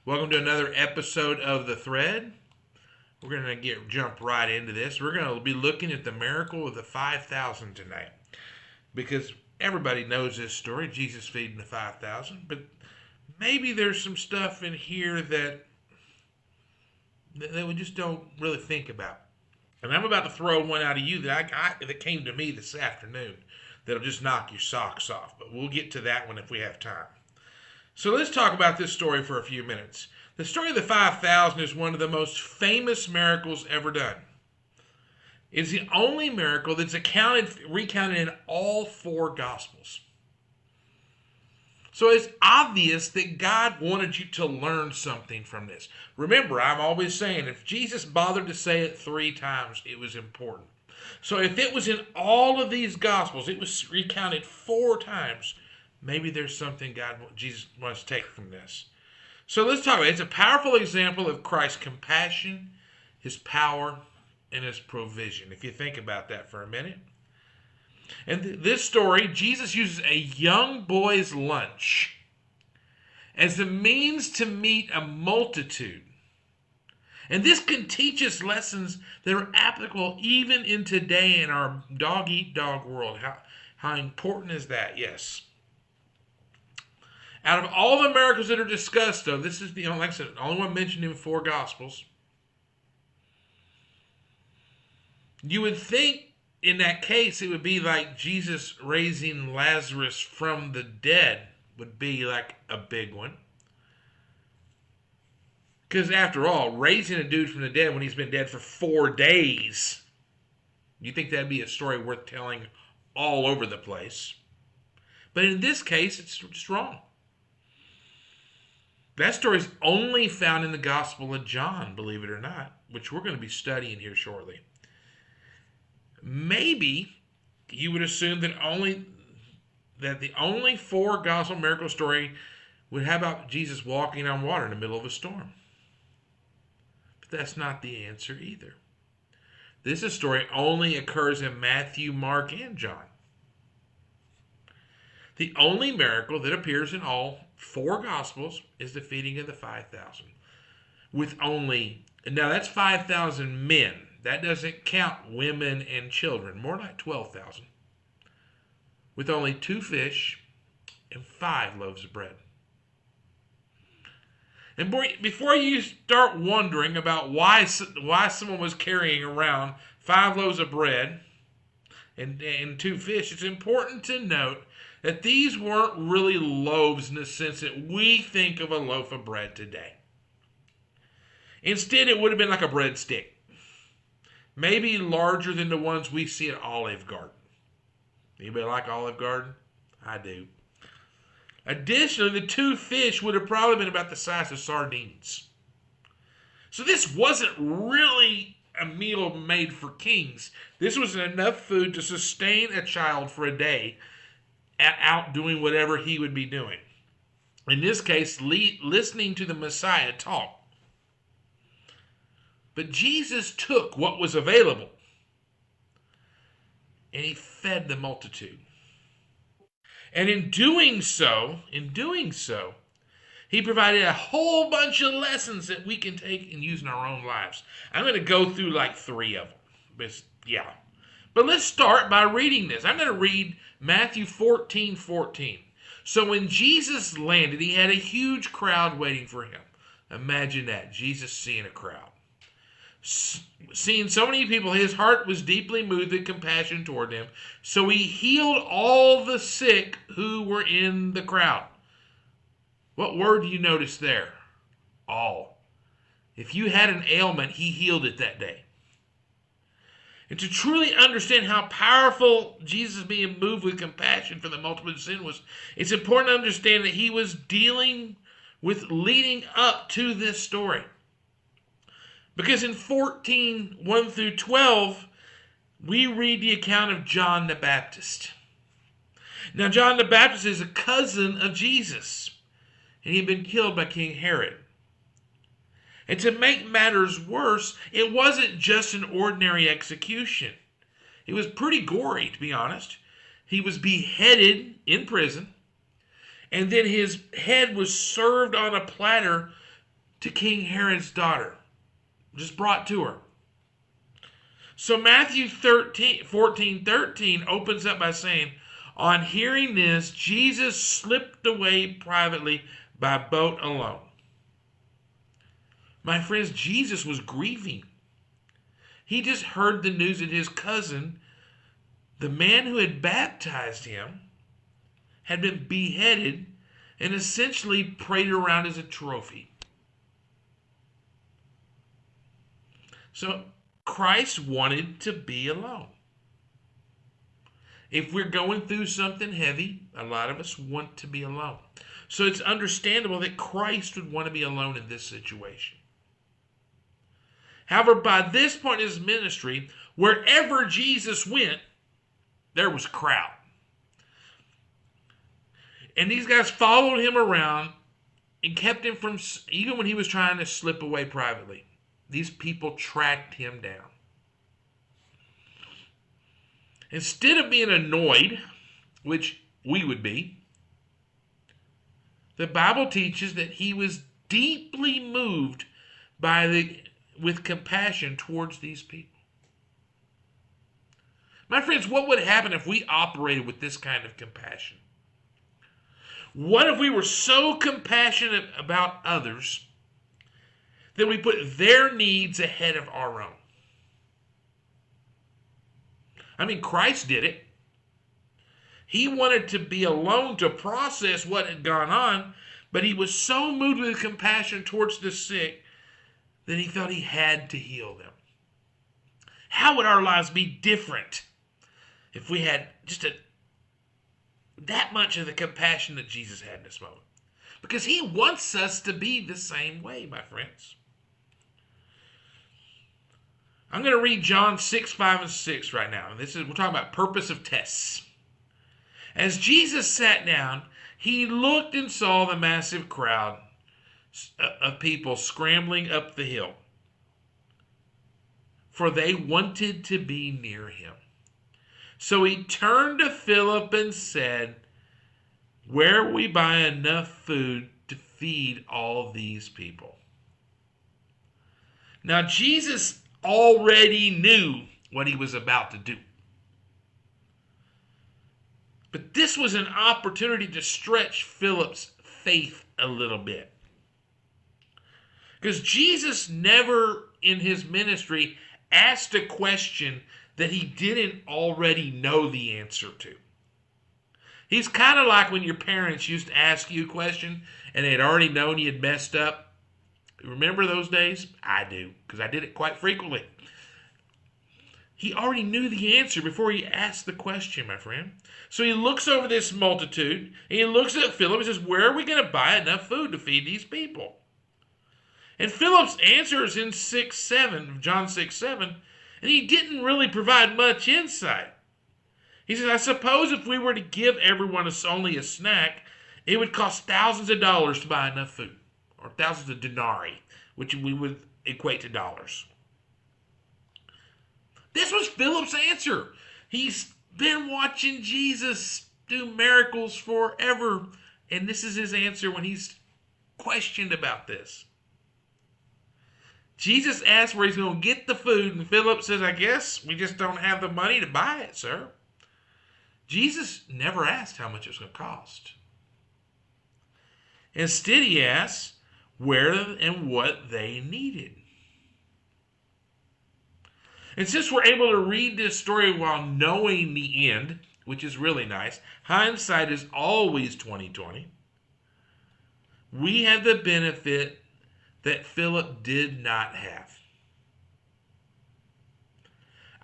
Welcome to another episode of The Thread. We're going to jump right into this. We're going to be looking at the miracle of the 5,000 tonight. Because everybody knows this story, Jesus feeding the 5,000. But maybe there's some stuff in here that we just don't really think about. And I'm about to throw one out of you that came to me this afternoon that'll just knock your socks off. But we'll get to that one if we have time. So let's talk about this story for a few minutes. The story of the 5,000 is one of the most famous miracles ever done. It's the only miracle that's recounted in all four Gospels. So it's obvious that God wanted you to learn something from this. Remember, I'm always saying, if Jesus bothered to say it 3 times, it was important. So if it was in all of these Gospels, it was recounted 4 times, maybe there's something Jesus wants to take from this. So let's talk about it. It's a powerful example of Christ's compassion, his power, and his provision. If you think about that for a minute. And this story, Jesus uses a young boy's lunch as a means to meet a multitude. And this can teach us lessons that are applicable even in today in our dog-eat-dog world. How important is that? Yes. Out of all the miracles that are discussed, though, this is the only, like I said, the only one mentioned in 4 Gospels. You would think in that case it would be like Jesus raising Lazarus from the dead would be like a big one. Because after all, raising a dude from the dead when he's been dead for 4 days, you think that'd be a story worth telling all over the place. But in this case, it's just wrong. That story is only found in the Gospel of John, believe it or not, which we're going to be studying here shortly. Maybe you would assume that the only 4 gospel miracle story would have about Jesus walking on water in the middle of a storm. But that's not the answer either. This story only occurs in Matthew, Mark, and John. The only miracle that appears in all 4 Gospels is the feeding of the 5,000. Now that's 5,000 men. That doesn't count women and children. More like 12,000. With only 2 fish and 5 loaves of bread. And before you start wondering about why someone was carrying around 5 loaves of bread and 2 fish, it's important to note that these weren't really loaves in the sense that we think of a loaf of bread today. Instead, it would have been like a breadstick. Maybe larger than the ones we see at Olive Garden. Anybody like Olive Garden? I do. Additionally, the 2 fish would have probably been about the size of sardines. So this wasn't really a meal made for kings. This was enough food to sustain a child for a day out doing whatever he would be doing. In this case, listening to the Messiah talk. But Jesus took what was available and he fed the multitude. And in doing so, he provided a whole bunch of lessons that we can take and use in our own lives. I'm going to go through like 3 of them. But let's start by reading this. I'm going to read Matthew 14:14. So when Jesus landed, he had a huge crowd waiting for him. Imagine that, Jesus seeing a crowd. Seeing so many people, his heart was deeply moved with compassion toward them. So he healed all the sick who were in the crowd. What word do you notice there? All. If you had an ailment, he healed it that day. And to truly understand how powerful Jesus being moved with compassion for the multitude of sin was, it's important to understand that he was dealing with leading up to this story. Because in 14:1 through 12, we read the account of John the Baptist. Now, John the Baptist is a cousin of Jesus, and he had been killed by King Herod. And to make matters worse, it wasn't just an ordinary execution. It was pretty gory, to be honest. He was beheaded in prison, and then his head was served on a platter to King Herod's daughter, just brought to her. So Matthew 14:13 opens up by saying, on hearing this, Jesus slipped away privately by boat alone. My friends, Jesus was grieving. He just heard the news that his cousin, the man who had baptized him, had been beheaded and essentially paraded around as a trophy. So Christ wanted to be alone. If we're going through something heavy, a lot of us want to be alone. So it's understandable that Christ would want to be alone in this situation. However, by this point in his ministry, wherever Jesus went, there was a crowd. And these guys followed him around and kept him from, even when he was trying to slip away privately, these people tracked him down. Instead of being annoyed, which we would be, the Bible teaches that he was deeply moved with compassion towards these people. My friends, what would happen if we operated with this kind of compassion? What if we were so compassionate about others that we put their needs ahead of our own? I mean, Christ did it. He wanted to be alone to process what had gone on, but he was so moved with compassion towards the sick that he felt he had to heal them. How would our lives be different if we had just that much of the compassion that Jesus had in this moment? Because he wants us to be the same way, my friends. I'm going to read John 6, 5, and 6 right now. We're talking about purpose of tests. As Jesus sat down, he looked and saw the massive crowd of people scrambling up the hill, for they wanted to be near him. So he turned to Philip and said, where will we buy enough food to feed all these people? Now, Jesus already knew what he was about to do. But this was an opportunity to stretch Philip's faith a little bit. Because Jesus never in his ministry asked a question that he didn't already know the answer to. He's kind of like when your parents used to ask you a question and they had already known you had messed up. Remember those days? I do, because I did it quite frequently. He already knew the answer before he asked the question, my friend. So he looks over this multitude, and he looks at Philip and says, where are we going to buy enough food to feed these people? And Philip's answer is in John 6, 7, and he didn't really provide much insight. He says, I suppose if we were to give everyone only a snack, it would cost thousands of dollars to buy enough food, or thousands of denarii, which we would equate to dollars. This was Philip's answer. He's been watching Jesus do miracles forever, and this is his answer when he's questioned about this. Jesus asks where he's going to get the food, and Philip says, I guess we just don't have the money to buy it, sir. Jesus never asked how much it was going to cost. Instead, he asks where and what they needed. And since we're able to read this story while knowing the end, which is really nice, hindsight is always 20/20. We have the benefit that Philip did not have.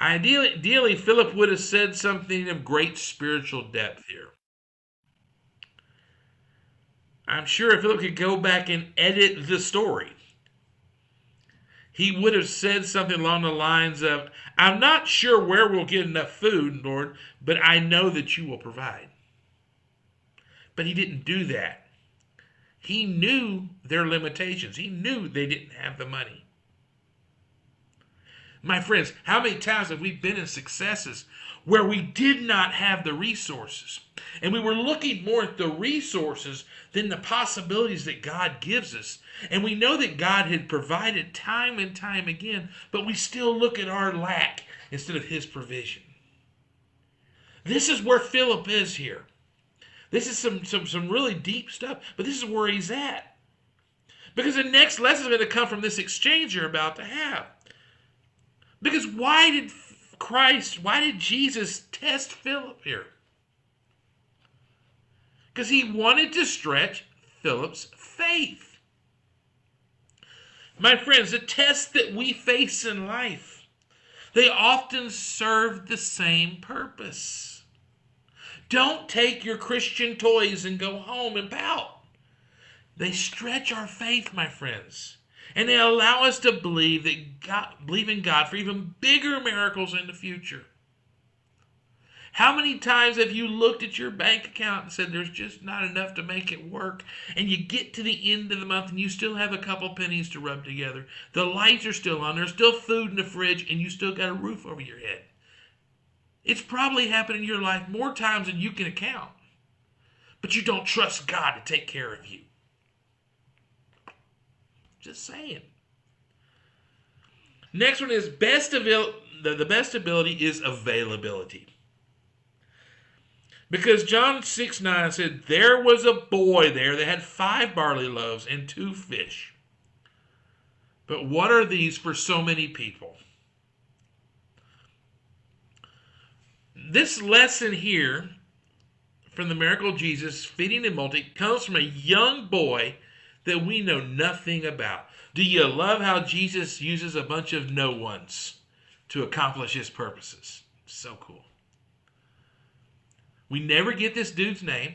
Ideally, Philip would have said something of great spiritual depth here. I'm sure if Philip could go back and edit the story, he would have said something along the lines of, I'm not sure where we'll get enough food, Lord, but I know that you will provide. But he didn't do that. He knew their limitations. He knew they didn't have the money. My friends, how many times have we been in successes where we did not have the resources. And we were looking more at the resources than the possibilities that God gives us. And we know that God had provided time and time again, but we still look at our lack instead of his provision. This is where Philip is here. This is some really deep stuff, but this is where he's at. Because the next lesson is going to come from this exchange you're about to have. Because why did Jesus test Philip here? Because he wanted to stretch Philip's faith. My friends, the tests that we face in life, they often serve the same purpose. Don't take your Christian toys and go home and pout. They stretch our faith, my friends. And they allow us to believe in God for even bigger miracles in the future. How many times have you looked at your bank account and said there's just not enough to make it work? And you get to the end of the month and you still have a couple pennies to rub together. The lights are still on. There's still food in the fridge and you still got a roof over your head. It's probably happened in your life more times than you can account. But you don't trust God to take care of you. Just saying. Next one is the best ability is availability. Because John 6:9 said, there was a boy there that had 5 barley loaves and 2 fish. But what are these for so many people? This lesson here from the miracle of Jesus feeding the multitude comes from a young boy that we know nothing about. Do you love how Jesus uses a bunch of no ones to accomplish his purposes? So cool. We never get this dude's name.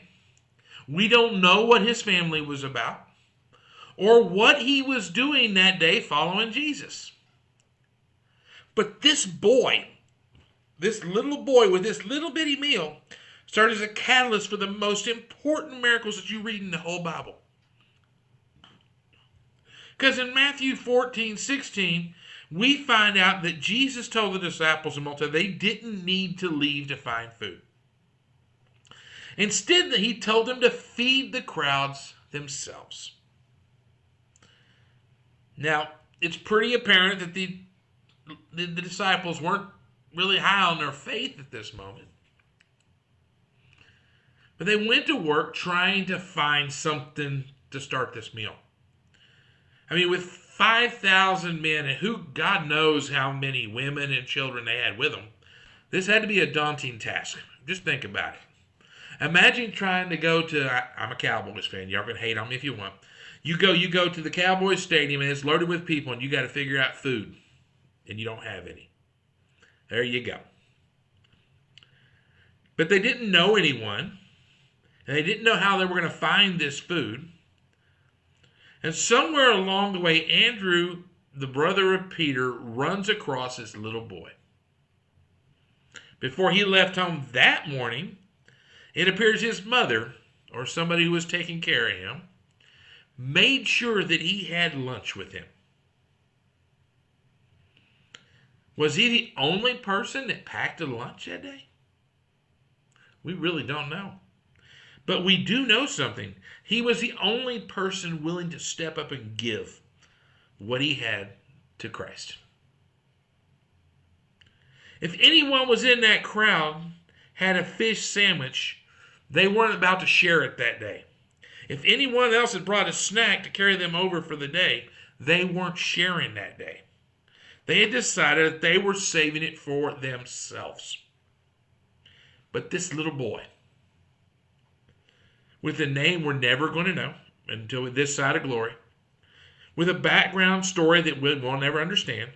We don't know what his family was about or what he was doing that day following Jesus. But this boy, this little boy with this little bitty meal, started as a catalyst for the most important miracles that you read in the whole Bible. Because in Matthew 14:16, we find out that Jesus told the disciples in multitude they didn't need to leave to find food. Instead, he told them to feed the crowds themselves. Now, it's pretty apparent that the disciples weren't really high on their faith at this moment. But they went to work trying to find something to start this meal. I mean, with 5,000 men, and God knows how many women and children they had with them, this had to be a daunting task. Just think about it. Imagine trying to go to, I'm a Cowboys fan, y'all can hate on me if you want. You go to the Cowboys stadium and it's loaded with people and you got to figure out food and you don't have any. There you go. But they didn't know anyone and they didn't know how they were going to find this food. And somewhere along the way, Andrew, the brother of Peter, runs across this little boy. Before he left home that morning, it appears his mother, or somebody who was taking care of him, made sure that he had lunch with him. Was he the only person that packed a lunch that day? We really don't know. But we do know something. He was the only person willing to step up and give what he had to Christ. If anyone was in that crowd, had a fish sandwich, they weren't about to share it that day. If anyone else had brought a snack to carry them over for the day, they weren't sharing that day. They had decided that they were saving it for themselves. But this little boy, with a name we're never going to know until this side of glory, with a background story that we'll never understand,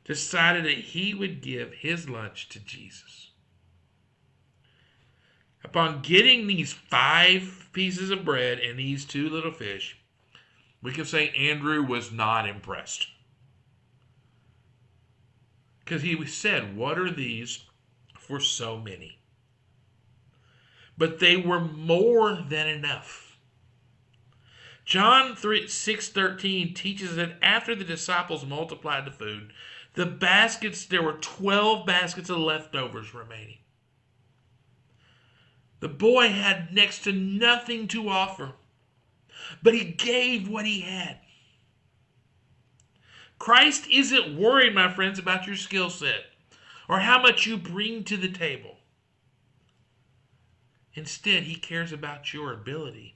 decided that he would give his lunch to Jesus. Upon getting these 5 pieces of bread and these 2 little fish, we can say Andrew was not impressed. Because he said, what are these for so many? But they were more than enough. John 6:13 teaches that after the disciples multiplied the food, The baskets, there were 12 baskets of leftovers remaining. The boy had next to nothing to offer, but he gave what he had. Christ isn't worried, my friends, about your skill set or how much you bring to the table. Instead, he cares about your ability,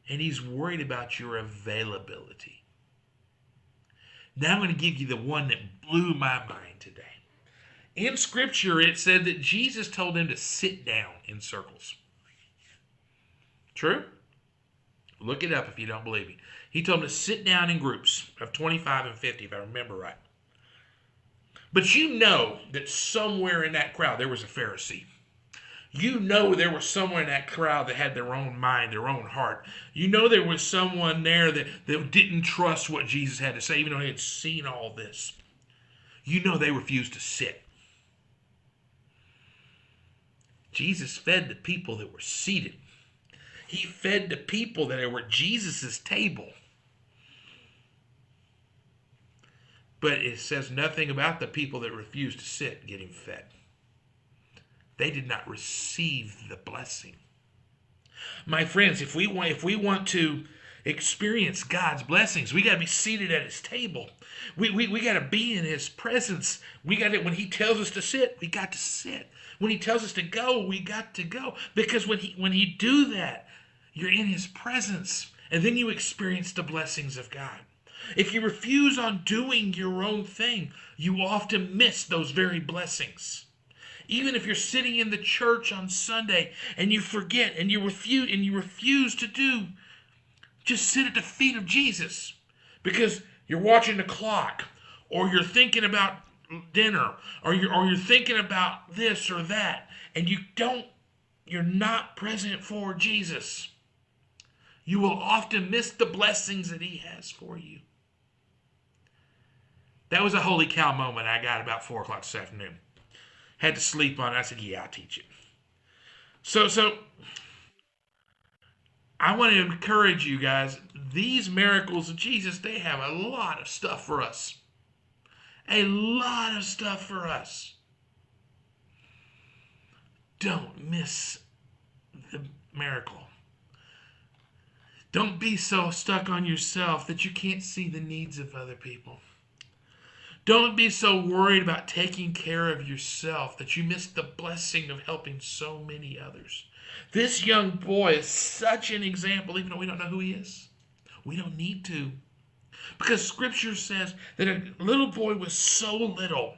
and he's worried about your availability. Now I'm going to give you the one that blew my mind today. In Scripture, it said that Jesus told them to sit down in circles. True? Look it up if you don't believe me. He told them to sit down in groups of 25 and 50, if I remember right. But you know that somewhere in that crowd there was a Pharisee. You know there was someone in that crowd that had their own mind, their own heart. You know there was someone there that didn't trust what Jesus had to say, even though they had seen all this. You know they refused to sit. Jesus fed the people that were seated. He fed the people that were at Jesus' table. But it says nothing about the people that refused to sit getting fed. They did not receive the blessing. My friends, if we want to experience God's blessings, we got to be seated at his table. We got to be in his presence. We got to, when he tells us to sit, we got to sit. When he tells us to go, we got to go. Because when he do that, you're in his presence, and then you experience the blessings of God. If you refuse on doing your own thing, you often miss those very blessings. Even if you're sitting in the church on Sunday and you forget and you refuse to do, just sit at the feet of Jesus because you're watching the clock, or you're thinking about dinner, or you're thinking about this or that, and you're not present for Jesus. You will often miss the blessings that he has for you. That was a holy cow moment I got about 4 o'clock this afternoon. Had to sleep on it. I said, yeah, I'll teach it. So I want to encourage you guys. These miracles of Jesus, they have a lot of stuff for us. A lot of stuff for us. Don't miss the miracle. Don't be so stuck on yourself that you can't see the needs of other people. Don't be so worried about taking care of yourself that you miss the blessing of helping so many others. This young boy is such an example, even though we don't know who he is. We don't need to. Because Scripture says that a little boy was so little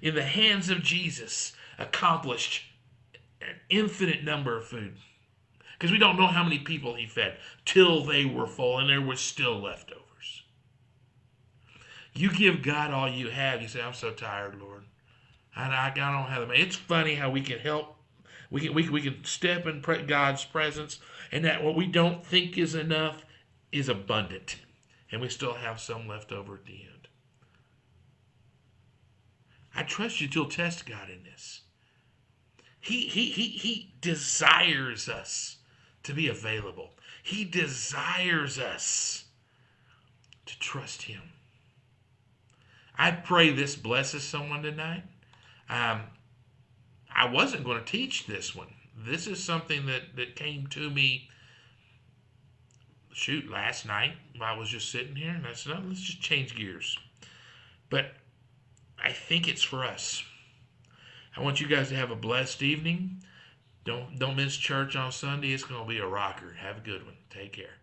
in the hands of Jesus accomplished an infinite number of food. Because we don't know how many people he fed till they were full and there was still leftovers. You give God all you have. You say, I'm so tired, Lord. I don't have the money. It's funny how we can help. We can step in God's presence, and that what we don't think is enough is abundant. And we still have some left over at the end. I trust you to test God in this. He desires us to be available. He desires us to trust him. I pray this blesses someone tonight. I wasn't going to teach this one. This is something that came to me, last night while I was just sitting here. And I said, oh, let's just change gears. But I think it's for us. I want you guys to have a blessed evening. Don't miss church on Sunday. It's going to be a rocker. Have a good one. Take care.